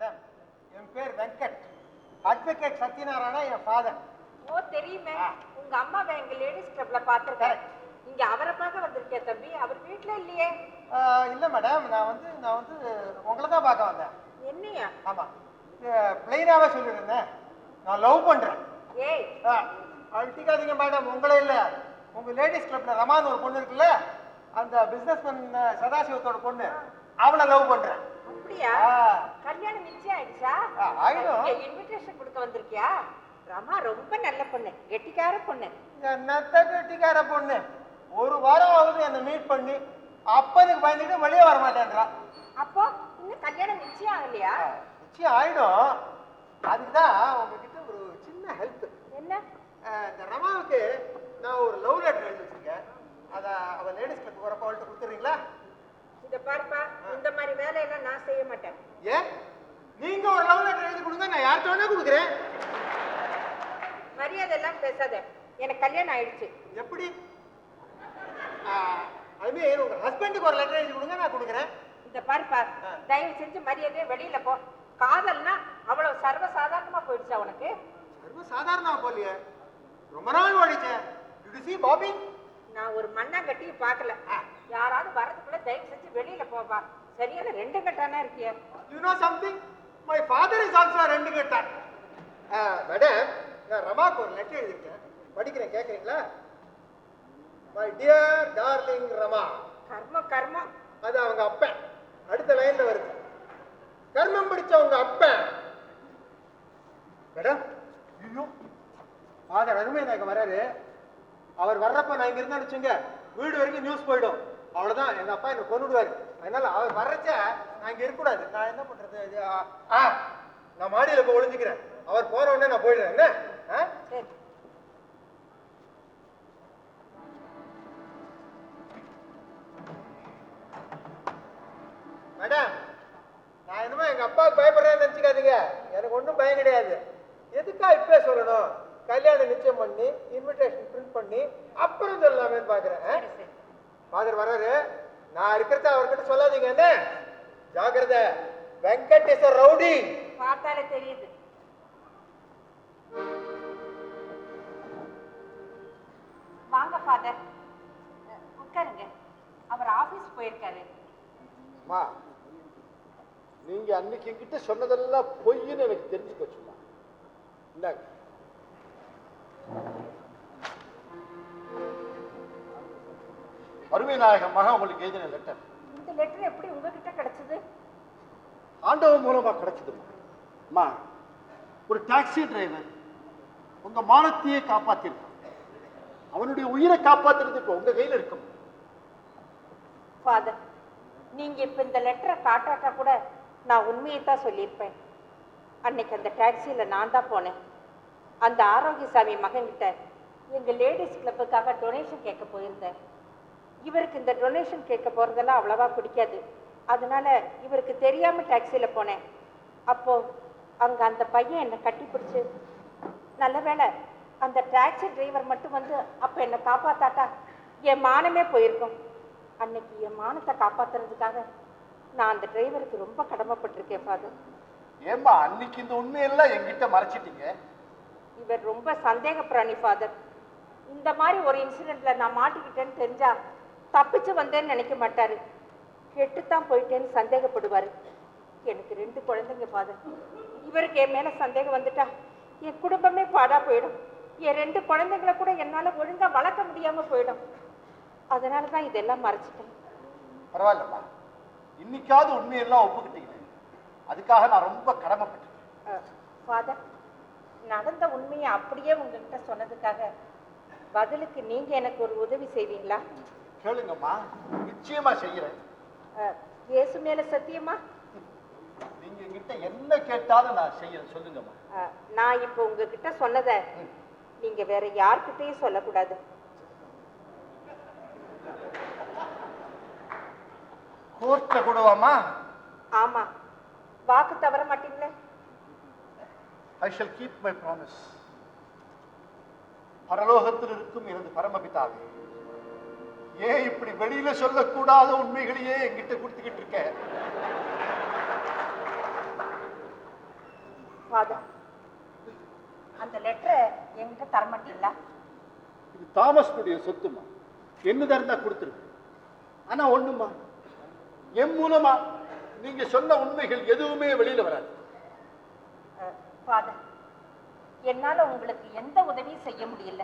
Madam, என் பேர் Venkat. Advocate Satyanarayana என் father. ஓ தெரியுமே, உங்க அம்மாவை எங்க லேடிஸ் கிளப்ல பாத்துருக்கேன். இங்க அவரை பார்க்க வந்திருக்கேன் தம்பி. அவர் வீட்டுல இல்லையே? இல்ல மேடம், நான் வந்து உங்களை தான் பார்க்க வந்தேன். என்னையா? ஆமா, பிளைனாவே சொல்லிடுறேன், நான் லவ் பண்றேன். ஏய் அழுத்திக்காதீங்க மேடம், உங்களே இல்ல, உங்க லேடிஸ் கிளப்ல ரமான் ஒரு பொண்ணு இருக்குல்ல, அந்த பிசினஸ்மேன் சதாசிவத்தோட பொண்ணு, அவளை லவ் பண்றேன். அப்படியா? கல்யாணம் நிச்சயம் ஆயிடுச்சா? ஆயிடும். இன்விடேஷன் கொடுக்க வந்திருக்கியா? ரமா ரொம்ப நல்ல பொண்ணு, கெட்டிக்கார பொண்ணு. என்னத்த கெட்டிக்கார பொண்ணு? ஒரு வாரம் ஆகுது என்ன மீட் பண்ணி, அப்பனுக்கு பயந்துட்டு வெளியே வர மாட்டேன்றா. அப்போ இன்னும் கல்யாணம் நிச்சயம் ஆகலையா? நிச்சயம் ஆயிடும். அதுக்குதான் உங்ககிட்ட ஒரு சின்ன ஹெல்ப். என்ன? இந்த ரமாவுக்கு நான் ஒரு லவ் லெட்டர் எழுதி வச்சிருக்கேன். அத அவ லேடிஸ் கிளப் வரப்ப அவள்கிட்ட கொடுத்துறீங்களா? இத பாருப்பா, இந்த மாதிரி வேலையெல்லாம் நான் செய்ய மாட்டேன். ஏன்? நீங்க ஒரு லவ் லெட்டர் எழுதி கொடுங்க, நான் யார்கிட்ட வேணா கொடுக்குறேன். மரியாதை எல்லாம் பேசாத, எனக்கு கல்யாணம் ஆயிடுச்சு. எப்படி? ஐ உங்க ஹஸ்பண்டுக்கு ஒரு லெட்டர் எழுதி கொடுங்க, நான் கொடுக்குறேன். இந்த பாருப்பா, தயவு செஞ்சு மரியாதையை வெளியில போ. காதல்னா அவ்வளவு சர்வ சாதாரணமா போயிடுச்சா உனக்கு? சர்வ சாதாரணமா போலியே, ரொம்ப நாள் ஓடிச்சேன். பாபி, நான் ஒரு மண்ணாங்கட்டியும் பார்க்கல. யாராவது வரதுக்குள்ள தயவு செஞ்சு வெளியில போவா. சரியான ரெண்டு கட்டானா இருக்கிய. You know something, my father is also ரெண்டு கட்டான். மேடம், நான் ரமாக்கு ஒரு லெட்டர் எழுதிருக்கேன், படிக்கிறேன், கேட்குறீங்களா? My dear darling Rama. கர்மம் கர்மம். அது அவங்க அப்பன். அடுத்த லைன்ல வருது, கர்மம் பிடிச்சவங்க அப்பன். மேடம், ஐயோ, ஃபாதர் அருமை நாயகம் வராரு. அவர் வர்றப்ப நான் இங்க இருந்தா வச்சுங்க, வீடு வரைக்கும் நியூஸ் போயிடும். அவ்வளவுதான், எங்க அப்பா என்ன கொன்னுடுவாரு. அதனால அவர் வர்றச்ச நான் இங்க இருக்கக்கூடாது. நான் என்ன பண்றது? நான் மாடியில போய் ஒளிஞ்சுக்கிறேன். அவர் போற உடனே நான் போயிடுறேன். என்ன? மேடம், நான் என்னமோ எங்க அப்பாவுக்கு பயப்படுறேன்னு நினைச்சுக்காதீங்க. எனக்கு ஒன்றும் பயம் கிடையாது. எதுக்கா இப்ப சொல்லணும்? கல்யாணம் நிச்சயம் பண்ணி இன்விடேஷன் பிரிண்ட் பண்ணி அப்புறம் சொல்லாமே பாக்குறேன். ஃபாதர் வர்றாரு, நான் இருக்கிறத அவர்கிட்ட சொல்லாதீங்க. என்ன? ஜாக்கிரதை, வெங்கட் இஸ் a rowdy. பார்த்தாலே தெரியுது. வாங்க ஃபாதர், உட்காருங்க. அவர் ஆபீஸ் போயிருக்காரு. அம்மா, நீங்க அன்னைக்கு என்கிட்ட சொன்னதெல்லாம் பொய்ன்னு எனக்கு தெரிஞ்சு போச்சுமா. இந்தாங்க. அருமை நாயகம் மகா உங்களுக்கு எழுதின லெட்டர். இந்த லெட்டர் எப்படி உங்ககிட்ட கிடைச்சது? ஆண்டவன் மூலமா கிடைச்சதுமா. அம்மா, ஒரு டாக்ஸி டிரைவர் உங்க மானத்தையே காப்பாத்திருக்கான். அவனுடைய உயிரை காப்பாத்துறது இப்ப உங்க கையில இருக்கும். ஃபாதர், நீங்க இப்ப இந்த லெட்டரை காட்டாட்டா கூட நான் உண்மையை தான் சொல்லியிருப்பேன். அன்னைக்கு அந்த டாக்ஸியில நான் தான் போனேன். அந்த ஆரோக்கியசாமி மகன்கிட்ட எங்க லேடிஸ் கிளப்புக்காக டொனேஷன் கேட்க போயிருந்தேன். இவருக்கு இந்த டொனேஷன் கேட்க போறதெல்லாம் அவ்வளவா பிடிக்காது. அதனால இவருக்கு தெரியாம டாக்ஸியில போனேன். அப்போ அங்க அந்த பையன் என்னை கட்டி பிடிச்சு, நல்ல வேளை அந்த டாக்ஸி டிரைவர் மட்டும் வந்து அப்ப என்னை காப்பாத்தாட்டா என் மானமே போயிருக்கும். அன்னைக்கு என் மானத்தை காப்பாத்துறதுக்காக நான் அந்த டிரைவருக்கு ரொம்ப கடமைப்பட்டிருக்கேன் ஃபாதர். ஏம்மா, அன்னைக்கு இந்த உண்மையெல்லாம் என்கிட்ட மறைச்சிட்டீங்க? இவர் ரொம்ப சந்தேக பிராணி ஃபாதர். இந்த மாதிரி ஒரு இன்சிடென்ட்ல நான் மாட்டிக்கிட்டேன்னு தெரிஞ்சா தப்பிச்சு வந்தேன்னு நினைக்க மாட்டாரு. கெட்டுத்தான் போயிட்டேன்னு சந்தேகப்படுவாரு. எனக்கு 2 குழந்தைங்க ஃபாதர். இவருக்கு என் மேல சந்தேகம் வந்துட்டா என் குடும்பமே பாடா போயிடும். என் 2 குழந்தைங்களை கூட என்னால ஒழுங்கா வளர்க்க முடியாம போயிடும். அதனாலதான் இதெல்லாம் மறைச்சிட்டேன். பரவாயில்லம்மா, இன்னைக்காவது உண்மையெல்லாம் ஒப்புக்கிட்டீங்க. அதுக்காக நான் ரொம்ப கடமைப்பட்டிருக்கேன். ஃபாதர், நடந்த உண்மையை அப்படியே உங்ககிட்ட சொன்னதுக்காக பதிலுக்கு நீங்க எனக்கு ஒரு உதவி செய்வீங்களா? கேளுங்கம்மா, நிச்சயமா செய்யறேன். இயேசு மேல சத்தியமா? நீங்க என்கிட்ட என்ன கேட்டாலும் நான் செய்யறேன். சொல்லுங்கம்மா. நான் இப்போ உங்ககிட்ட சொன்னதை நீங்க வேற யார்கிட்டயும் சொல்லக்கூடாது. கோர்ட்ல கூடவாமா? ஆமா, வாக்கு தவற மாட்டீங்களே? I shall keep my promise. பரலோகத்தில் இருக்கும் எனது பரமபிதாவே, ஏன் இப்படி வெளியில சொல்லக்கூடாத உண்மைகளையே என்கிட்ட கொடுத்துக்கிட்டு இருக்க? ஃபாதர், அந்த லெட்டரை என்கிட்ட தர மாட்டீங்களா? இது தாமஸுடைய சொத்துமா, என்னதா இருந்தா கொடுத்துருக்கு. ஆனா ஒண்ணுமா, என் மூலமா நீங்க சொன்ன உண்மைகள் எதுவுமே வெளியில வராது. ஃபாதர், என்னால உங்களுக்கு எந்த உதவியும் செய்ய முடியல.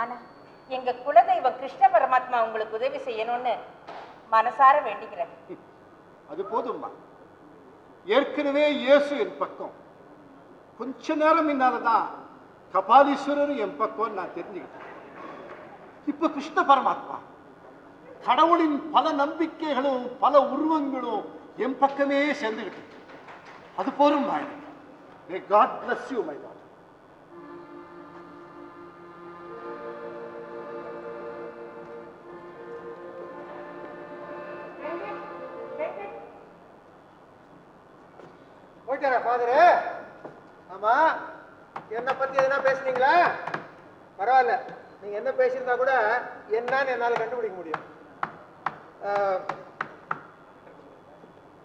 ஆனா எங்க குலதெய்வம் கிருஷ்ண பரமாத்மா உங்களுக்கு உதவி செய்யணும்னு மனசார வேண்டிக்கிறேன். அது போதும்மா. ஏற்கனவே இயேசு என் பக்கம், கொஞ்ச நேரம் முன்னாலதான் கபாலீஸ்வரர் என் பக்கம் நான் தெரிஞ்சுக்கிட்டேன். இப்ப கிருஷ்ண பரமாத்மா, கடவுளின் பல நம்பிக்கைகளும் பல உருவங்களும் என் பக்கமே சேர்ந்துகிட்டு. அது போரும். May God bless you, my daughter. போயிட்டாரா ஃபாதரு? ஆமா, என்னை பத்தி எதுனா பேசுனீங்களா? பரவாயில்ல, நீங்க என்ன பேசியிருந்தா கூட என்னன்னு என்னால கண்டுபிடிக்க முடியும்.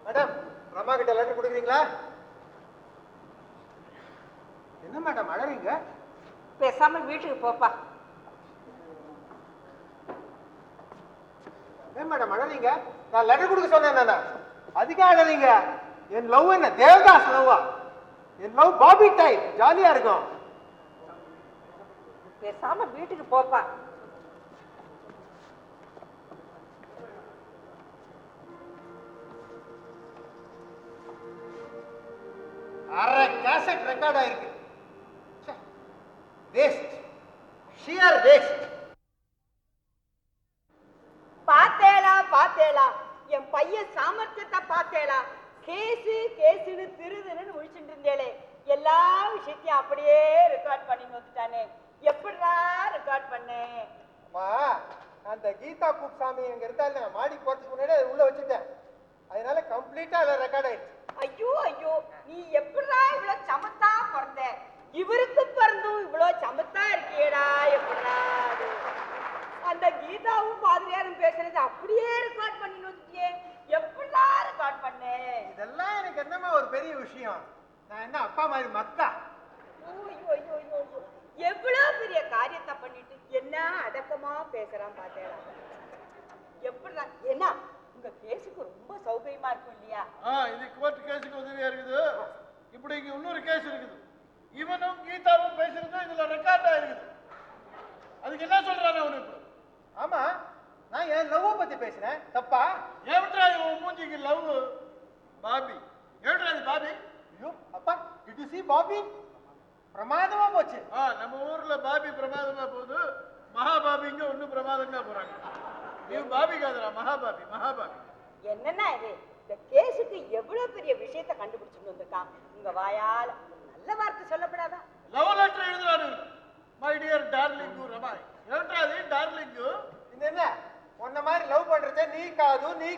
மேடம், ரமா கிட்ட லெட்டர் கொடுக்குறீங்களா? என்ன மேடம் அழறீங்க? பேசாம வீட்டுக்கு போப்பா. ஏன் மேடம் அழறீங்க? நான் லெட்டர் கொடுக்க சொன்னேன். அதுக்கே அழறீங்க? என் லவ் என்ன தேவதாஸ் லவ்வா? என் லவ் பாபி டைப், ஜாலியா இருக்கும். பேசாம வீட்டுக்கு போப்பா. அரை கேசட் ரெக்கார்ட் ஆயிருக்கு. Waste, sheer waste. பாத்தேளா என் பையன் சாமர்த்தியத்தை பாத்தேளா? கேசுன்னு திருதுன்னு முழிச்சுட்டு இருந்தேளே, எல்லா விஷயத்தையும் அப்படியே ரெக்கார்ட் பண்ணி வந்துட்டானே. எப்படிடா ரெக்கார்ட் பண்ணேன்? அம்மா, அந்த கீதா குப்சாமி எங்க இருந்தாலும் நான் மாடி போறதுக்கு முன்னாடி அதை உள்ள வச்சுட்டேன். அதனால கம்ப்ளீட்டா அதுல ரெக்கார்ட் ஆயிடுச்சு. ஐயோ, நீ எப்படிடா இவ்வளவு சமத்தா பிறந்த? இவருக்கு பிறந்தும் இவ்வளவு சமத்தா இருக்கியடா, எப்படிடா? அந்த கீதாவும் பாதிரியாரும் பேசுறது அப்படியே ரெக்கார்ட் பண்ணி வந்துட்டியே, எப்படிடா ரெக்கார்ட் பண்ணேன்? இதெல்லாம் எனக்கு என்னமா ஒரு பெரிய விஷயம்? நான் என்ன அப்பா மாதிரி மக்கா? ஐயோ, எவ்வளவு பெரிய காரியத்தை பண்ணிட்டு என்ன அடக்கமா பேசுறான் பாத்தேடா. எப்படிடா? என்ன உங்க கேஸுக்கு ரொம்ப சௌகரியமா இருக்கும் இல்லையா? இது கோர்ட் கேஸுக்கு உதவியா இருக்குது. இப்படி இங்க இன்னொரு கேஸ் இருக்குது. இவனும் கீதாவும் பேசுறதும் இதுல ரெக்கார்ட் ஆயிருக்குது. அதுக்கு என்ன சொல்றானே அவனு? ஆமா, நான் என் லவ் பத்தி பேசுறேன், தப்பா? ஏவிட்ரா இவன் மூஞ்சிக்கு லவ் பாபி? ஏவிட்ரா இது பாபி? ஐயோ அப்பா, டிட் யூ see பாபி? பிரமாதமா போச்சு. நம்ம ஊர்ல பாபி பிரமாதமா போகுது, மகாபாபிங்க ஒன்னும் பிரமாதமா போறாங்க. இவன் பாபி காதுரா, மகாபாபி. என்னன்னா இது? இந்த கேஸுக்கு எவ்வளவு பெரிய விஷயத்தை கண்டுபிடிச்சுட்டு வந்திருக்கான். உங்க வாயால நல்ல வார்த்தை சொல்லப்படாதா? லவ் லெட்டர் எழுதுறாரு. மை டியர் டார்லிங் ரமாய். ஏவிட்ரா இது டார்லிங்? இது என்ன உன்ன மாதிரி லவ் பண்றத நீ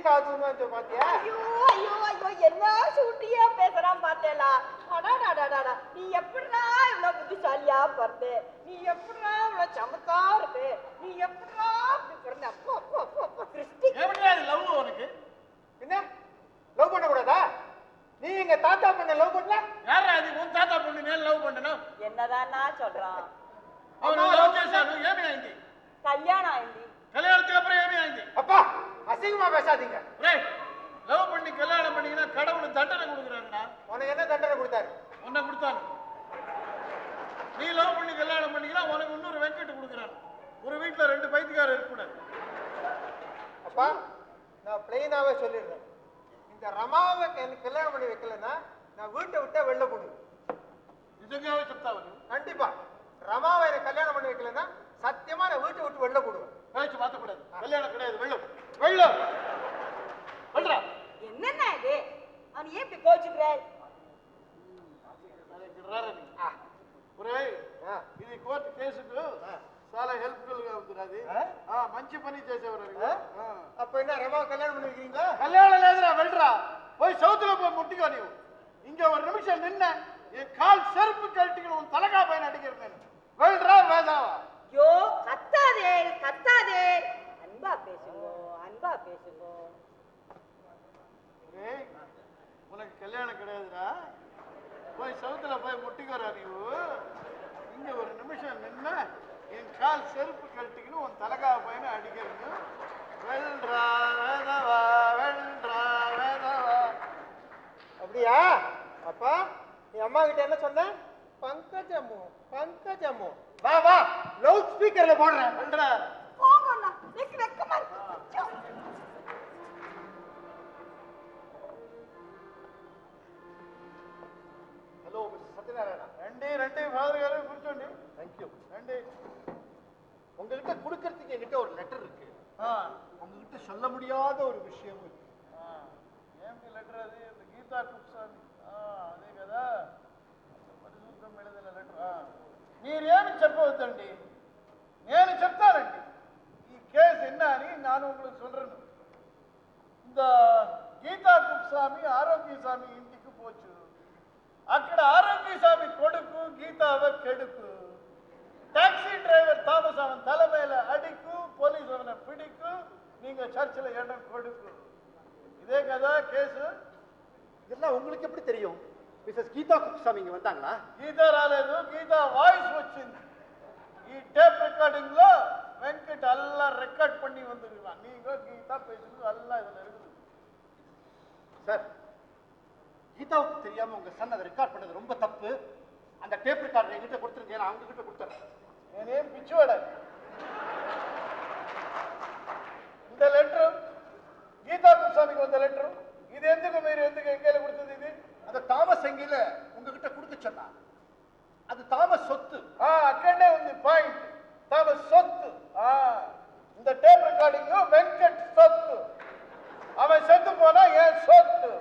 காதுன்னு பாத்தியா? ஐயோ, என்ன சூட்டியா பேசுறான் பாத்தேலா? அடாடாடாடா, நீ எப்படிடா இவ்வளவு புத்திசாலியா பிறந்த? நீ எப்படிடா இவ்வளவு சமத்தா இருக்கு? நீ எப்படிடா அப்படி பிறந்த? அப்போ கிறிஸ்டி, ஏவிட்ரா இது லவ் உனக்கு? என்ன லவ் பண்ண கூடாதா? நீ எங்க தாத்தா பண்ண லவ் பண்ணல? யாரா இது? உன் தாத்தா பொண்ணு மேல லவ் பண்ணணும்? என்னதானா சொல்றான்? அவன் லவ் చేశాడు. ఏమి అయింది? கல்யாணம் ஆயிடுச்சு. கல்யாணத்துக்கு அப்புறம் ஏమి అయింది? அப்பா, அசிங்கமா பேசாதீங்க. டேய், லவ் பண்ணி கல்யாணம் பண்ணீங்கன்னா கடவுள் தண்டனை கொடுக்குறாருடா. உனக்கு என்ன தண்டனை கொடுத்தாரு? உன்னை கொடுத்தாரு. நீ லவ் பண்ணி கல்யாணம் பண்ணீங்கன்னா உனக்கு இன்னொரு வெங்கட் கொடுக்குறாரு. ஒரு வீட்டுல 2 பைத்தியக்காரர் இருக்கக்கூடாது. அப்பா, நான் பிளெயினாவே சொல்லிடுறேன். இந்த ரமாவை எனக்கு கல்யாணம் பண்ணி வைக்கலன்னா நான் வீட்டை விட்டா வெளில போடுவேன். நிஜமாவே చెప్తావా నువ్వు? கண்டிப்பா. ரமாவை எனக்கு கல்யாணம் பண்ணி வைக்கலன்னா சத்தியமா நான் வீட்டை விட்டு வெளில போடுவேன். பேச்சு மாத்தக்கூடாது. கல்யாணம் கிடையாது, வெள்ளம். சொல்றா. என்னன்னா இது? அவன் ஏன் இப்படி கோச்சுக்கிறாய்? ఇది కోర్టు కేసుకు చాలా హెల్ప్ఫుల్ గా ఉంది. అది మంచి పని చేసేవారు. அப்ப என்ன ரமாவை கல்யாணம் பண்ணி வைக்கிறீங்களா? கல்யாணம் లేదురా, వెళ్ళరా. போய் சவுத்துல போய் முட்டிக்கோ. நீ இங்க ஒரு நிமிஷம் நின்ன என் கால் செருப்பு கழட்டிக்கணும், உன் தலகா பையன் அடிக்கிறேன் நான். వెళ్ళరా வேதாவா. ஐயோ, கத்தாதே. அன்பா பேசுங்க. உனக்கு கல்யாணம் கிடையாதுடா. போய் சவுத்துல போய் முட்டிக்கிறா நீவு. இங்க ஒரு நிமிஷம் நின்ன என் கால் செருப்பு கழட்டிக்கணும், உன் தலைக்காக போயின்னு அடிக்கிறேன்னு. வெல்றா வேதவா வெல்றா வேதவா. அப்படியா? அப்பா நீ அம்மா கிட்ட என்ன சொன்ன? பங்கஜமு பங்கஜமு. வா வா, லவுட் ஸ்பீக்கர்ல போடுறேன். வெல்றா. போங்கண்ணா, எனக்கு வெக்கமா இருக்கு. Hello mister Satyanarayana. రండి రండి ఫాదర్ గారు కూర్చోండి. థ్యాంక్యూ. రండి. உங்ககிட்ட கொடுக்கறதுக்கு என்கிட்ட ஒரு லெட்டர் இருக்கு. உங்ககிட்ட சொல்ல முடியாத ஒரு விஷயமும் இருக்கு. ఏమిటి లెటర్ అది? గీతా కుప్సామి. అదే కదా, పరిశుద్ధం எழுதிన లెటర్. మీరేమి చెప్పవద్దండి, నేను చెప్తానండి ఈ కేసు என்ன అని. நான் உங்களுக்கு சொல்றேன். இந்த గీతా కుప్సామి ఆరోగ్యస్వామి ఇంటికి పోచ్చు. అక్కడ ఆరోగ్యస్వామి కొడుకు గీతావ కెడుకు. టాక్సీ డ్రైవర్ థామస్ அவன் தலைமையில அடிக்கு, போலீஸ் அவனை பிடிக்கு, நீங்க சர்ச்சில் இடம் கொடுக்கு. இதே கதா கேஸ். இதெல்லாம் உங்களுக்கு எப்படி தெரியும்? மிஸ்ஸஸ் கீதா குப்சாமி இங்க வந்தாங்களா? గీతా రాలేదు, గీతా వాయిస్ వచ్చింది. ఈ టేప్ రికార్డింగ్ లో వెంకట్ అల్లా రికార్డ్ பண்ணி வந்துருக்கான். நீங்க கீதா பேசுறது எல்லாம் இதுல இருக்குது. சார், கீதாவுக்கு தெரியாம உங்க சன் அதை ரெக்கார்ட் பண்ணது ரொம்ப தப்பு. அந்த டேப் ரெக்கார்டர் என்கிட்ட கொடுத்துருங்க, நான் அவங்க கிட்ட கொடுத்துறேன். నేనేం పిచ్చివాడ. இந்த லெட்டர் கீதா குப்சாமிக்கு வந்த லெட்டர். இது ఎందుకు మీరు ఎందుకు எங்கேல கொடுத்தது? இது அந்த தாமஸ் எங்கேல உங்ககிட்ட கொடுக்க சொன்னா. அது தாமஸ் சொத்து. అక్కడే ఉంది పాయింట్. தாமஸ் சொத்து. இந்த டேப் ரெக்கார்டிங் வெங்கட் சொத்து. அவன் செத்து போனா ஏன் சொத்து.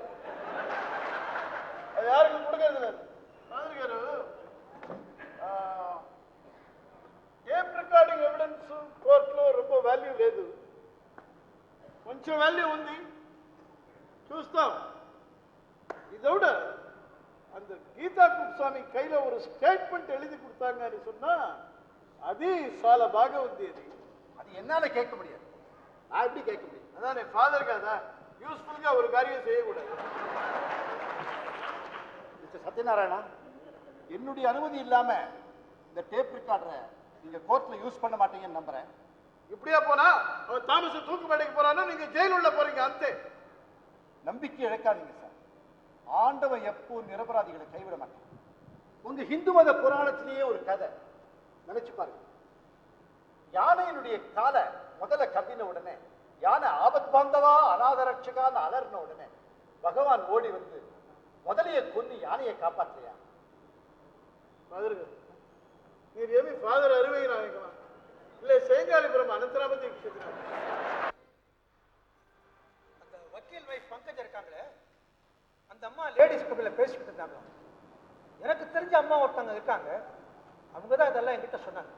அது யாருக்கும் கொடுக்கறது இல்லை. மாதிரி గారు, టేప్ రికార్డింగ్ ఎవిడెన్స్ కోర్టులో ரொம்ப వాల్యూ లేదు, కొంచెం వాల్యూ ఉంది. చూస్తాం. இதோட அந்த கீதா குப்சாமி கையில ஒரு ஸ்டேட்மெண்ட் எழுதி கொடுத்தாங்கன்னு சொன்னா அது சால பாக ఉంది. அது என்னால கேட்க முடியாது. நான் எப்படி கேட்க முடியும்? அதான் என் ஃபாதர் காதா யூஸ்ஃபுல்லா ஒரு காரியம் செய்யக்கூடாது. மிஸ்டர் சத்யநாராயணா, என்னுடைய அனுமதி இல்லாம இந்த டேப் ரெக்கார்டரை நீங்க கோர்ட்ல யூஸ் பண்ண மாட்டீங்கன்னு நம்புறேன். இப்படியா போனா அவன் தாமஸ் தூக்கு மேடைக்கு போறான்னா நீங்க ஜெயில் உள்ள போறீங்க. அந்தே நம்பிக்கை இழக்காதீங்க சார். ஆண்டவன் எப்போ நிரபராதிகளை கைவிட மாட்டான். உங்க ஹிந்து மத புராணத்திலேயே ஒரு கதை நினைச்சு பாருங்க. யானையினுடைய காலை முதல்ல கவ்வின உடனே, யானை ஆபத் பாந்தவா அநாதரட்சகான்னு அலர்ன உடனே பகவான் ஓடி வந்து முதலைய கொன்னு யானையை காப்பாற்றலையா? మీరు ఏమి ఫాదర్ అరువై నాయకమా இல்லை சேங்காலிபுரம் அனந்தராம தீட்சித். அந்த வக்கீல் வைஃப் பங்கஜ் இருக்காங்களே, அந்த அம்மா லேடிஸ் கிளப்ல பேசிக்கிட்டு இருந்தாங்க. எனக்கு தெரிஞ்ச அம்மா ஒருத்தவங்க இருக்காங்க, அவங்க தான் இதெல்லாம் என்கிட்ட சொன்னாங்க.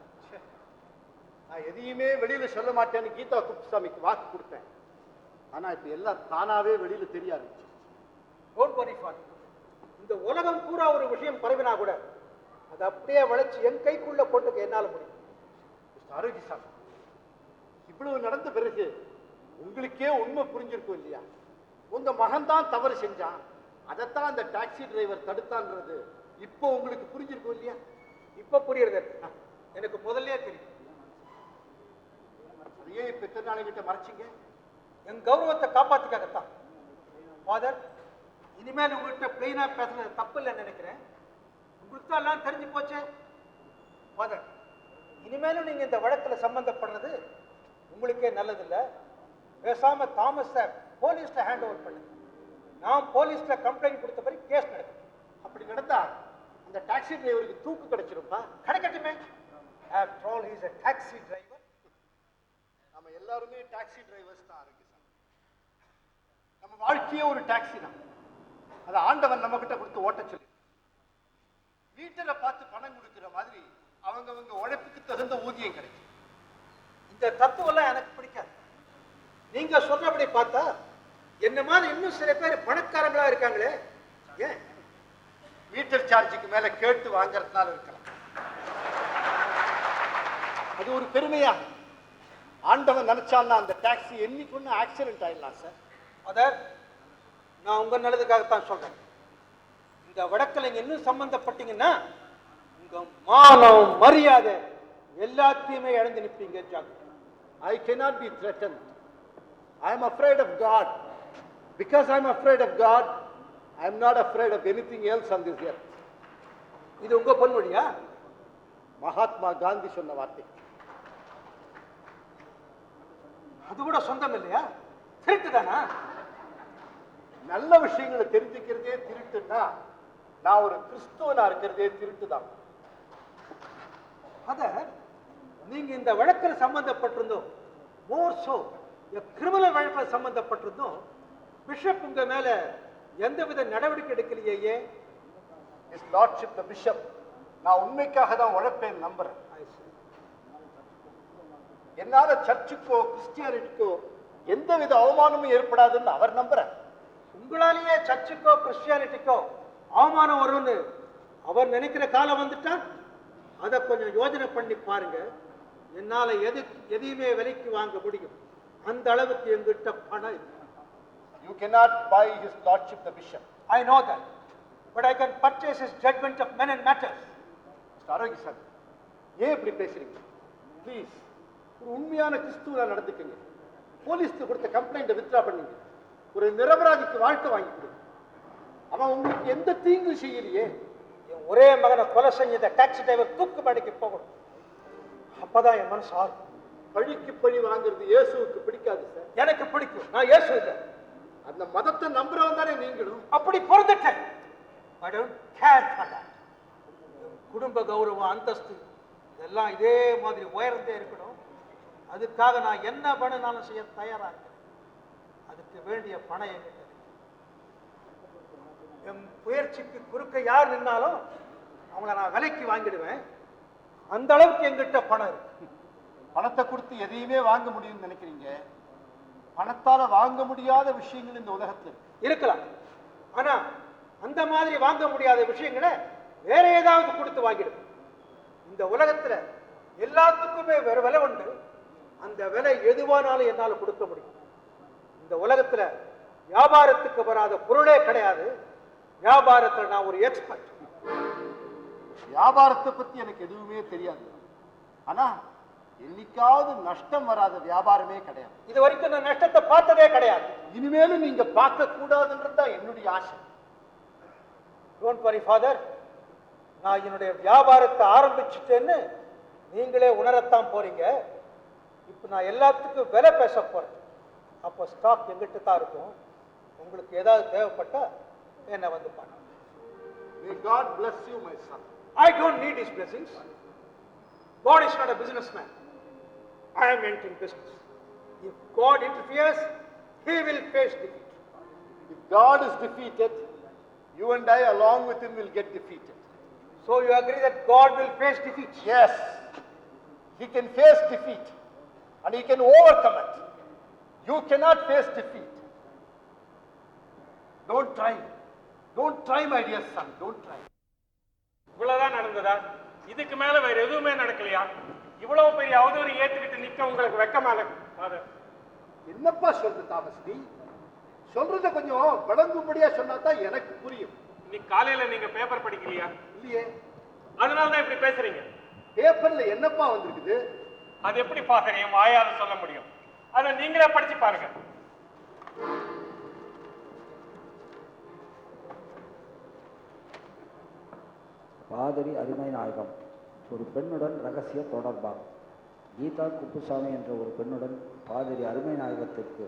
நான் எதையுமே வெளியில சொல்ல மாட்டேன்னு கீதா குப்சாமிக்கு வாக்கு கொடுத்தேன். ஆனா இப்ப எல்லாம் தானாவே வெளியில தெரிய ஆரம்பிச்சு. Don't worry for. இந்த உலகம் பூரா ஒரு விஷயம் பரவினா கூட அது அப்படியே வளைச்சு என் கைக்குள்ள போட்டுக்க என்னால முடியும். ஆரோக்கியசாமி, இவ்வளவு நடந்த பிறகு உங்களுக்கே உண்மை புரிஞ்சிருக்கும் இல்லையா? உங்க மகன் தான் தவறு செஞ்சான், அதைத்தான் அந்த டாக்ஸி டிரைவர் தடுத்தான்றது இப்போ உங்களுக்கு புரிஞ்சிருக்கும் இல்லையா? இப்ப புரியுறது எனக்கு முதல்லயே தெரியும். அதையே இப்ப எத்தனை நாளைக்கிட்ட மறைச்சிங்க? என் கௌரவத்தை காப்பாத்திக்காகத்தான். ஃபாதர், இனிமேல் உங்கள்கிட்ட பிளெயினா பேசுறது தப்பு இல்லைன்னு நினைக்கிறேன். உங்களுக்கு தான் எல்லாம் தெரிஞ்சு போச்சு. ஃபாதர், இனிமேலும் நீங்க இந்த வழக்குல சம்பந்தப்படுறது உங்களுக்கே நல்லதில்லை. பேசாம தாமஸை போலீஸ்ல ஹேண்ட் ஓவர் பண்ணுங்க. நான் போலீஸ்ல கம்ப்ளைண்ட் கொடுத்த பிறகு கேஸ் நடக்கும். அப்படி நடந்தா அந்த டாக்ஸி டிரைவருக்கு தூக்கு கிடைச்சிருப்பா? கிடைக்கட்டுமே. After all he is a taxi driver. நம்ம எல்லாருமே டாக்ஸி டிரைவர்ஸ் தான். ஆரோக்கியசாமி, நம்ம வாழ்க்கையே ஒரு டாக்ஸி தான். அதை ஆண்டவன் நம்ம கிட்ட கொடுத்து ஓட்ட சொல்லி வீட்டில பார்த்து பணம் கொடுக்கிற மாதிரி அவங்க உழைப்புக்கு தகுந்த ஊதியம் கிடைக்கும். இந்த தத்துவம் எனக்கு பிடிக்காது. நீங்க சொல்றபடி பார்த்தா என்ன மாதிரி இன்னும் சில பேர் பணக்காரங்களா இருக்காங்களே, ஏன்? மீட்டர் சார்ஜுக்கு மேல கேட்டு வாங்கறதுனால இருக்கலாம். அது ஒரு பெருமையா? ஆண்டவன் நினைச்சான்னா அந்த டாக்ஸி என்னைக்கு ஆக்சிடென்ட் ஆயிடலாம் சார். அதர், நான் உங்க நல்லதுக்காகத்தான் சொல்றேன். இந்த இந்த வழக்கில் இன்னும் சம்பந்தப்பட்டீங்கன்னா உங்க மானம் மரியாதை எல்லாத்தையுமே இழந்து நிற்பீங்க. ஜாக்கிரதை. I cannot be threatened. I am afraid of God. Because I am afraid of God, I am not afraid of anything else on this earth. இது உங்க பொன்மொழியா? மகாத்மா காந்தி சொன்ன வார்த்தை. அது கூட சொந்தம் இல்லையா? திருட்டுதானா? நல்ல விஷயங்களை தெரிஞ்சுக்கிறதே திருட்டுன்னா நான் ஒரு கிறிஸ்துவனா இருக்கிறதே திருட்டுதான். அத நீங்க இந்த வழக்கில் சம்பந்தப்பட்டிருந்தோம், மோர் சோ கிரிமினல் வழக்கில் சம்பந்தப்பட்டிருந்தோம், பிஷப் உங்க மேல எந்தவித நடவடிக்கை எடுக்கலையே? His Lordship the Bishop, நான் உண்மைக்காக தான் உழைப்பேன் நம்புறேன். என்னால சர்ச்சுக்கோ கிறிஸ்டியானிட்டிக்கோ எந்தவித அவமானமும் ஏற்படாதுன்னு அவர் நம்புறார். உங்களாலேயே சர்ச்சுக்கோ கிறிஸ்டியானிட்டிக்கோ அவமானம் வரும்னு அவர் நினைக்கிற காலம் வந்துட்டா அதை கொஞ்சம் யோஜனை பண்ணி பாருங்க. என்னால எதையுமே விலைக்கு வாங்க முடியும், அந்த அளவுக்கு எங்கிட்ட பணம் இருக்கு. You cannot buy His Lordship the Bishop. I know that, but I can purchase his judgment of men and matters. Aarogya sir, ஏன் இப்படி பேசுறீங்க? ப்ளீஸ், ஒரு உண்மையான கிறிஸ்துவா நடந்துக்குங்க. போலீஸ்க்கு கொடுத்த கம்ப்ளைண்ட்டை வித்ரா பண்ணுங்க. ஒரு நிரபராதிக்கு வாழ்க்கை வாங்கி கொடுங்க. அவன் உங்களுக்கு எந்த தீங்கும் செய்யலையே. என் ஒரே மகனை கொலை செஞ்ச டாக்ஸி டிரைவர் தூக்கு படைக்கு போகணும், அப்பதான் என் மனசு ஆகும். பழிக்கு பழி வாங்குறது இயேசுவுக்கு பிடிக்காது சார். எனக்கு பிடிக்கும், நான் இயேசு இல்லை. அந்த மதத்தை நம்புறவன் தானே நீங்களும். அப்படி பிறந்துட்டேன். I don't care for that. குடும்ப கௌரவம், அந்தஸ்து இதெல்லாம் இதே மாதிரி உயர்ந்தே இருக்கணும். அதுக்காக நான் என்ன பண்ணாலும் செய்ய தயாரா இருக்கேன். அதுக்கு வேண்டிய பணம் என்கிட்ட இருக்கு. என் முயற்சிக்கு குறுக்க யார் நின்னாலும் அவங்கள நான் விலைக்கு வாங்கிடுவேன். அந்த அளவுக்கு என்கிட்ட பணம் இருக்கு. பணத்தை கொடுத்து எதையுமே வாங்க முடியும்னு நினைக்கிறீங்க. பணத்தால வாங்க முடியாத விஷயங்கள் இந்த உலகத்தில் இருக்கலாம். ஆனா அந்த மாதிரி வாங்க முடியாத விஷயங்களை வேற ஏதாவது கொடுத்து வாங்கிடுவேன். இந்த உலகத்துல எல்லாத்துக்குமே வேற விலை உண்டு. அந்த விலை எதுவானாலும் என்னால கொடுக்க முடியும். இந்த உலகத்துல வியாபாரத்துக்கு வராத பொருளே கிடையாது. வியாபாரத்துல நான் ஒரு எக்ஸ்பர்ட். வியாபாரத்தை பத்தி எனக்கு எதுவுமே தெரியாது. ஆனா என்னைக்காவது நஷ்டம் வராத வியாபாரமே கிடையாது. இது வரைக்கும் நான் நஷ்டத்தை பார்த்ததே கிடையாது. இனிமேலும் நீங்க பார்க்க கூடாதுன்றதுதான் என்னுடைய ஆசை. டோன்ட் வரி ஃபாதர், நான் என்னுடைய வியாபாரத்தை ஆரம்பிச்சுட்டேன்னு நீங்களே உணரத்தான் போறீங்க. இப்ப நான் எல்லாத்துக்கும் விலை பேச போறேன். அப்போ ஸ்டாக் எங்கிட்ட தான் இருக்கும். உங்களுக்கு ஏதாவது தேவைப்பட்டா என்ன வந்து பாருங்க. May God bless you, my son. I don't need his blessings. God is not a businessman. I am entering business. If God interferes, he will face defeat. If God is defeated, you and I along with him will get defeated. So you agree that God will face defeat? Yes, he can face defeat and he can overcome it. You cannot face defeat. Don't try. Don't try, my dear son. Don't try. இவ்வளவுதான் நடந்ததா? இதுக்கு மேல வேற எதுவுமே நடக்கலையா? இவ்வளவு பெரிய அவதூறு ஏத்துக்கிட்டு நிக்க உங்களுக்கு வெக்கமா ஃபாதர்? என்னப்பா சொல்றது தாமஸ்? நீ சொல்றத கொஞ்சம் விளங்கும்படியா சொன்னா தான் எனக்கு புரியும். இன்னைக்கு காலையில நீங்க பேப்பர் படிக்கலையா? இல்லையே. அதனால தான் இப்படி பேசுறீங்க. பேப்பர்ல என்னப்பா வந்திருக்குது? அது எப்படி ஃபாதர் என் வாயால சொல்ல முடியும்? அதை நீங்களே படிச்சு பாருங்க. பாதிரி அருமை நாயகம் ஒரு பெண்ணுடன் ரகசிய தொடர்பாகும். கீதா குப்புசாமி என்ற ஒரு பெண்ணுடன் பாதிரி அருமை நாயகத்திற்கு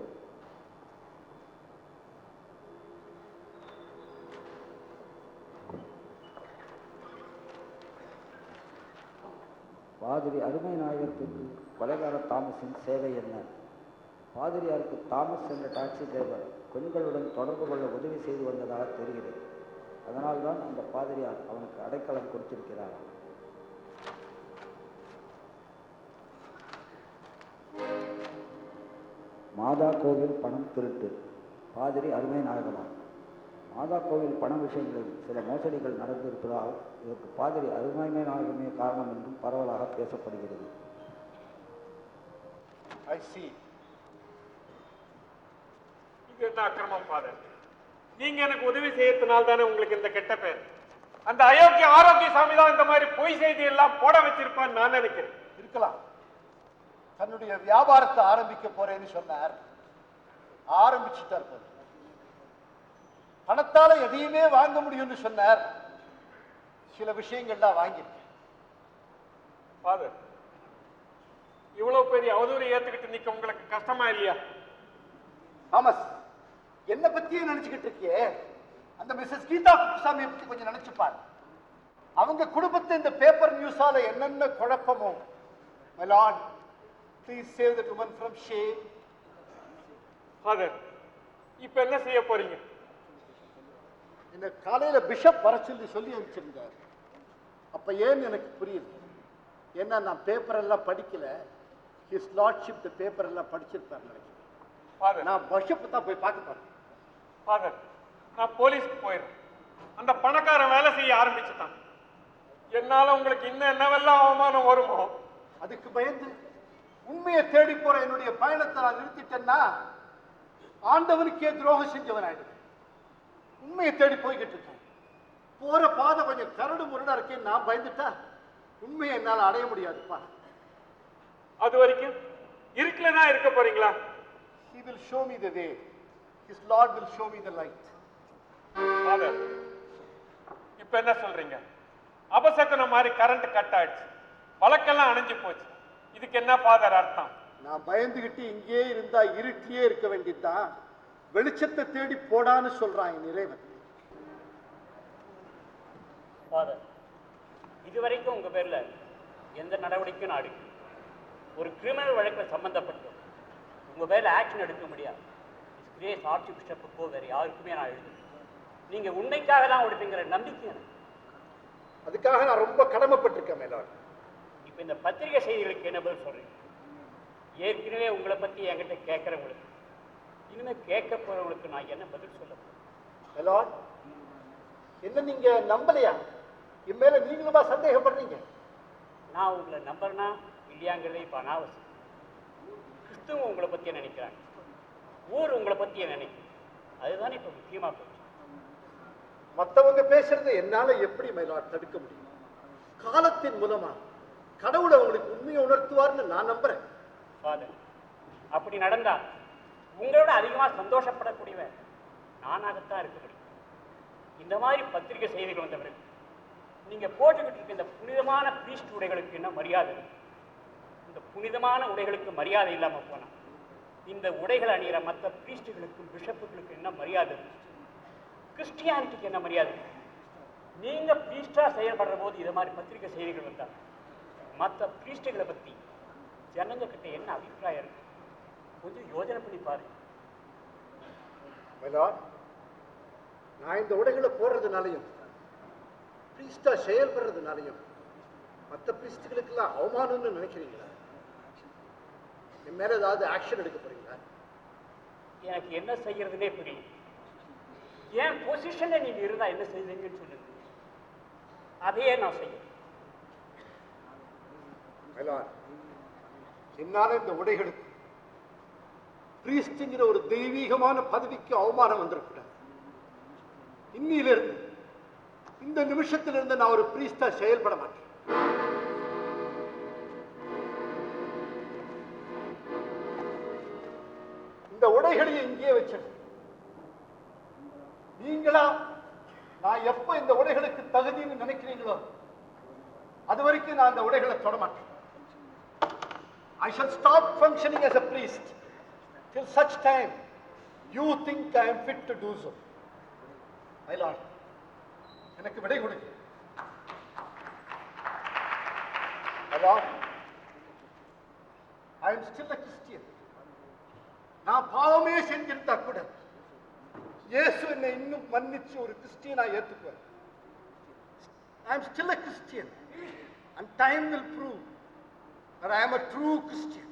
பாதிரி அருமை நாயகத்திற்கு கொலைகார தாமஸின் சேவை என்ன? பாதிரியாருக்கு தாமஸ் என்ற டாக்ஸி டிரைவர் பெண்களுடன் தொடர்பு கொள்ள உதவி செய்து வந்ததாக தெரிகிறது. அதனால்தான் அந்த பாதிரியார் அவனுக்கு அடைக்கலம் கொடுத்திருக்கிறார். மாதா கோவில் பணம் திருட்டு. பாதிரி அருமை நாயகமா. மாதா கோவில் பண விஷயங்களில் சில மோசடிகள் நடந்திருப்பதால் இதற்கு பாதிரி அருமை நாயகமே காரணம் என்றும் பரவலாக பேசப்படுகிறது. I see. இது என்ன அக்கிரமம் ஃபாதர்? நீங்க எனக்கு உதவி செய்யறதுனால தானே உங்களுக்கு இந்த கெட்ட பேர். அந்த அயோக்கிய ஆரோக்கிய சாமி தான் இந்த மாதிரி பொய் செய்தி எல்லாம் போட வச்சிருப்பான்னு நான் நினைக்கிறேன். இருக்கலாம். தன்னுடைய வியாபாரத்தை ஆரம்பிக்க போறேன்னு சொன்னார், ஆரம்பிச்சுட்டார். பணத்தால எதையுமே வாங்க முடியும்னு சொன்னார், சில விஷயங்கள்லாம் வாங்கியிருக்கேன். ஃபாதர், இவ்வளவு பெரிய அவதூறு ஏத்துக்கிட்டு நிக்க உங்களுக்கு கஷ்டமா இல்லையா? தாமஸ், என்ன பத்தியே நினைச்சுக்கிட்டு இருக்கியே, அந்த மிஸ்ஸஸ் கீதா குப்புசாமியை பத்தி கொஞ்சம் நினைச்சுப்பார். அவங்க குடும்பத்தை இந்த பேப்பர் நியூஸால என்னென்ன குழப்பமோ. My Lord, please save that woman from shame. Father, இப்ப என்ன செய்ய போறீங்க? இந்த காலையில பிஷப் வர சொல்லி அனுப்பிச்சிருந்தார். அப்ப ஏன்னு எனக்கு புரியல. ஏன்னா நான் பேப்பர் எல்லாம் படிக்கல. ஹிஸ் லார்ட்ஷிப் இந்த பேப்பர் எல்லாம் படிச்சிருப்பார் நினைக்கிறேன். ஃபாதர், நான் பிஷப் தான் போய் பார்க்க போறேன். ஃபாதர், நான் போலீஸ்க்கு போயிடுறேன். அந்த பணக்காரன் வேலை செய்ய ஆரம்பிச்சுட்டான். என்னால உங்களுக்கு இன்னும் என்னவெல்லாம் அவமானம் வருமோ. அதுக்கு பயந்து உண்மையை தேடி போற என்னுடைய பயணத்தை நான் நிறுத்திட்டேன்னா ஆண்டவனுக்கே துரோகம் செஞ்சவன் ஆயிடுவேன். உண்மையை தேடி போய்கிட்டு இருக்கேன். போற பாதை கொஞ்சம் கரடு முரடா இருக்கேன்னு நான் பயந்துட்டா உண்மையை என்னால் அடைய முடியாதுப்பா. அது வரைக்கும் இருக்குலதான் இருக்க போறீங்களா? He will show me the way. His Lord will show me the light. Father, இப்ப என்ன சொல்றீங்க? அபசகுனம் மாதிரி கரண்ட் கட் ஆயிடுச்சு, வழக்கெல்லாம் அணைஞ்சு போச்சு. இதுக்கு என்ன ஃபாதர் அர்த்தம்? நான் பயந்துகிட்டு இங்கே இருந்தா இருட்டிலே இருக்க வேண்டியதுதான். வெளிச்சத்தை தேடி போடான்னு சொல்றான் என் இறைவன். ஃபாதர், இதுவரைக்கும் உங்க பேர்ல எந்த நடவடிக்கையும் நான் எடுக்கல. ஒரு கிரிமினல் வழக்கில் சம்பந்தப்பட்டு உங்க பேர்ல ஆக்ஷன் எடுக்க முடியாது. கிரேஸ் ஆர்ச்சி பிஷப்புக்கோ வேற யாருக்குமே நான் எழுதுறேன். நீங்க உண்மைக்காக தான் எடுப்பீங்கிற நம்பிக்கை எனக்கு. அதுக்காக நான் ரொம்ப கடமைப்பட்டிருக்கேன் மேலாளர். இப்ப இந்த பத்திரிகை செய்திகளுக்கு என்ன பதில் சொல்றீங்க? ஏற்கனவே உங்களை பத்தி என்கிட்ட கேட்கறவங்களுக்கு, இனிமே கேட்க போறவங்களுக்கு நான் என்ன பதில் சொல்ல போறேன்? மேலாளர், என்ன நீங்க நம்பலையா? என் மேல நீங்களுமா சந்தேகப்படுறீங்க? நான் உங்களை நம்புறேன்னா இல்லையாங்கிறதே இப்ப அனாவசியம். கிறிஸ்துவம் உங்களை பத்தியே நினைக்கிறாங்க, ஊர் உங்களை பத்தியே நினைக்கும். அதுதானே இப்ப முக்கியமா போச்சு. மற்றவங்க பேசுறதை என்னால எப்படி மேலாளர் தடுக்க முடியும்? காலத்தின் மூலமா கடவுளை உங்களுக்கு உண்மையை உணர்த்துவார்னு நான் நம்புறேன். ஃபாதர், அப்படி நடந்தா உங்களோட அதிகமா சந்தோஷப்படக்கூடியவன் நானாகத்தான் இருக்க முடியும். இந்த மாதிரி பத்திரிகை செய்திகள் வந்தவர்கள் நீங்க போட்டுக்கிட்டு இருக்க இந்த புனிதமான பிரீஸ்ட் உடைகளுக்கு என்ன மரியாதை? இந்த புனிதமான உடைகளுக்கு மரியாதை இல்லாம போனா இந்த உடைகள் அணிகிற மற்ற பிரீஸ்டுகளுக்கும் பிஷப்புகளுக்கும் என்ன மரியாதை? கிறிஸ்டியானிட்டிக்கு என்ன மரியாதை? நீங்க பிரீஸ்டா செயல்படுற போது இது மாதிரி பத்திரிகை செய்திகள் வந்தா மற்ற பிரீஸ்டுகளை பத்தி ஜனங்க கிட்ட என்ன அபிப்பிராயம் இருக்கு? கொஞ்சம் யோசனை பண்ணி பாருங்க. மேலாளர், நான் இந்த உடைகளை போடுறதுனாலையும் பிரீஸ்டா செயல்படுறதுனாலையும் மற்ற பிரீஸ்டுகளுக்கெல்லாம் அவமானம்னு நினைக்கிறீங்களா? என் மேல ஏதாவது ஆக்ஷன் எடுக்க போறீங்களா? எனக்கு என்ன செய்யறதுனே புரியும். என் பொசிஷன்ல நீங்க இருந்தா என்ன செய்வீங்கன்னு சொல்லுங்க, அதையே நான் செய்ய. மேலாளர், என்னால இந்த உடைகளுக்கு பிரீஸ்ட்ங்கிற ஒரு தெய்வீகமான பதவிக்கு அவமானம் வந்துடக்கூடாது. இன்னிலிருந்து இந்த நிமிஷத்திலிருந்து நான் ஒரு பிரீஸ்டா செயல்பட மாட்டேன். இந்த உடைகளையும் இங்கே வச்சது நீங்களா? நான் எப்ப இந்த உடைகளுக்கு தகுதின்னு நினைக்கிறீங்களோ அது வரைக்கும் நான் அந்த உடைகளை தொட மாட்டேன். I shall stop functioning as a priest till such time you think I am fit to do so. My Lord, எனக்கு விடை கொடுங்க. My Lord, I am still a Christian. நான் பாவமே செஞ்சிருந்தா கூட இயேசு என்னை இன்னும் மன்னிச்சு ஒரு கிறிஸ்டியனா ஏத்துக்குவார். I am still a Christian and time will prove that I am a true Christian.